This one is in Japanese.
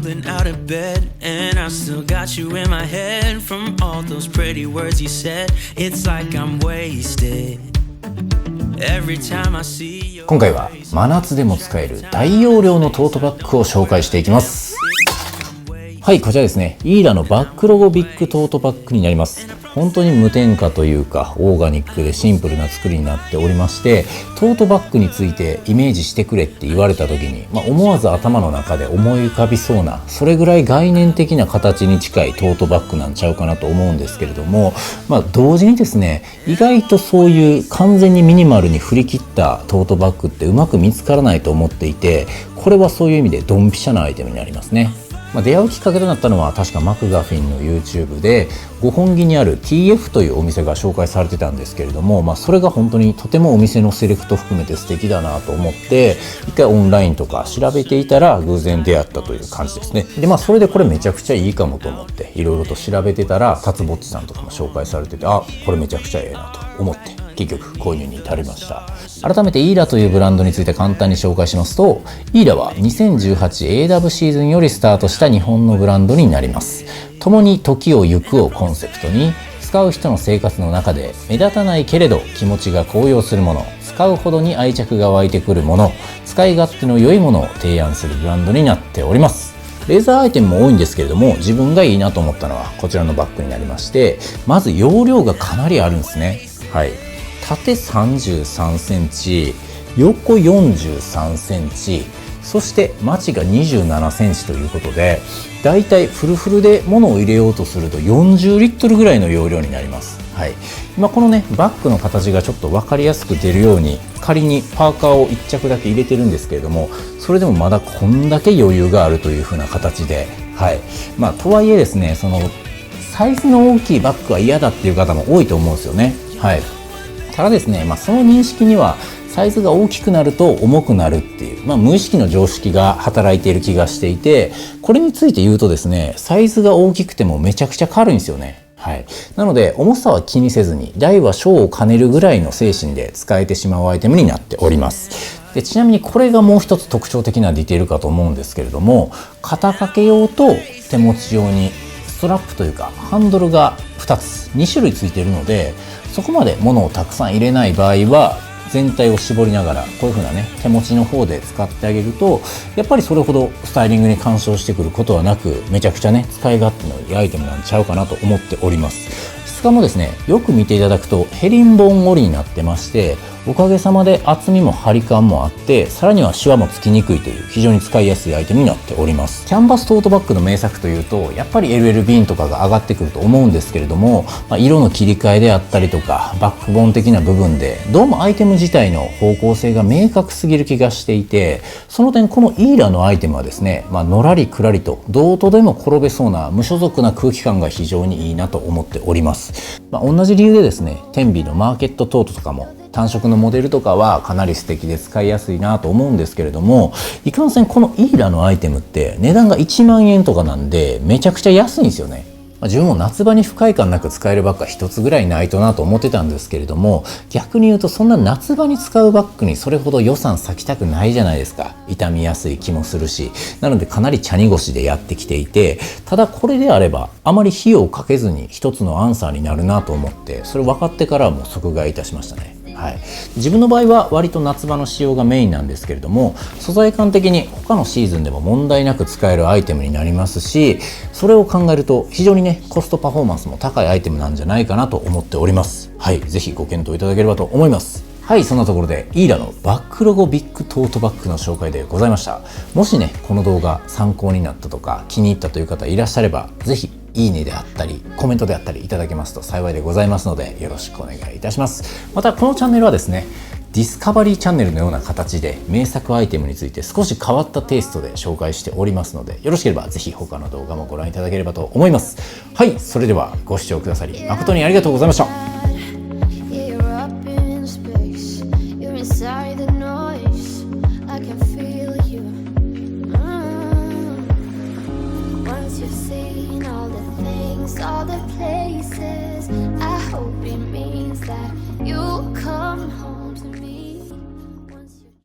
rolling out of bed, and I still got you in my head from all those pretty words you said. It's like I'm wasted every time I see you. 今回は真夏でも使える大容量のトートバッグを紹介していきます。はい、こちらですね、イーラのバックロゴビッグトートバッグになります。本当に無添加というかオーガニックでシンプルな作りになっておりまして、トートバッグについてイメージしてくれって言われた時に、思わず頭の中で思い浮かびそうな、それぐらい概念的な形に近いトートバッグなんちゃうかなと思うんですけれども、同時にですね、意外とそういう完全にミニマルに振り切ったトートバッグってうまく見つからないと思っていて、これはそういう意味でドンピシャなアイテムになりますね。出会うきっかけとなったのは確かマクガフィンの YouTube で五本木にある TF というお店が紹介されてたんですけれども、それが本当にとてもお店のセレクト含めて素敵だなと思って一回オンラインとか調べていたら偶然出会ったという感じですね。でそれでこれめちゃくちゃいいかもと思っていろいろと調べてたらタツボッチさんとかも紹介されてて、これめちゃくちゃええなと思って結局購入に至りました。改めてイーラというブランドについて簡単に紹介しますと、イーラは 2018AW シーズンよりスタートした日本のブランドになります。共に時を行くをコンセプトに、使う人の生活の中で目立たないけれど気持ちが高揚するもの、使うほどに愛着が湧いてくるもの、使い勝手の良いものを提案するブランドになっております。レーザーアイテムも多いんですけれども、自分がいいなと思ったのはこちらのバッグになりまして、まず容量がかなりあるんですね。はい、縦33センチ、横43センチ、そしてマチが27センチということで、だいたいフルフルで物を入れようとすると40リットルぐらいの容量になります。はい、今このねバッグの形がちょっと分かりやすく出るように仮にパーカーを1着だけ入れてるんですけれども、それでもまだこんだけ余裕があるという風な形で、はい、とはいえですね、そのサイズの大きいバッグは嫌だっていう方も多いと思うんですよね。はい、ただですね、その認識にはサイズが大きくなると重くなるっていう、無意識の常識が働いている気がしていて、これについて言うとですね、サイズが大きくてもめちゃくちゃ軽いんですよね。はい、なので重さは気にせずに大は小を兼ねるぐらいの精神で使えてしまうアイテムになっております。でちなみにこれがもう一つ特徴的なディテールかと思うんですけれども、肩掛け用と手持ち用にストラップというかハンドルが2種類ついているので、そこまで物をたくさん入れない場合は全体を絞りながらこういう風なね手持ちの方で使ってあげると、やっぱりそれほどスタイリングに干渉してくることはなく、めちゃくちゃね使い勝手のいいアイテムなんちゃうかなと思っております。質感もですね、よく見ていただくとヘリンボーン織りになってまして、おかげさまで厚みも張り感もあって、さらにはシワもつきにくいという非常に使いやすいアイテムになっております。キャンバストートバッグの名作というとやっぱり LL ビーンとかが上がってくると思うんですけれども、色の切り替えであったりとかバックボーン的な部分でどうもアイテム自体の方向性が明確すぎる気がしていて、その点このイーラのアイテムはですね、のらりくらりとどうとでも転べそうな無所属な空気感が非常にいいなと思っております。同じ理由でですね、テンビのマーケットトートとかも単色のモデルとかはかなり素敵で使いやすいなと思うんですけれども、いかんせんこのイーラのアイテムって値段が1万円とかなんでめちゃくちゃ安いんですよね。自分も夏場に不快感なく使えるバッグは一つぐらいないとなと思ってたんですけれども、逆に言うとそんな夏場に使うバッグにそれほど予算割きたくないじゃないですか。傷みやすい気もするし、なのでかなり茶に腰でやってきていて、ただこれであればあまり費用をかけずに一つのアンサーになるなと思って、それ分かってからもう即買いいたしましたね。はい、自分の場合は割と夏場の使用がメインなんですけれども、素材感的に他のシーズンでも問題なく使えるアイテムになりますし、それを考えると非常にねコストパフォーマンスも高いアイテムなんじゃないかなと思っております。はい、ぜひご検討いただければと思います。はい、そんなところでイーラのバックロゴビッグトートバッグの紹介でございました。もしねこの動画参考になったとか気に入ったという方いらっしゃれば、ぜひいいねであったりコメントであったりいただけますと幸いでございますので、よろしくお願いいたします。またこのチャンネルはですね、ディスカバリーチャンネルのような形で名作アイテムについて少し変わったテイストで紹介しておりますので、よろしければぜひ他の動画もご覧いただければと思います。はい、それではご視聴くださり誠にありがとうございました。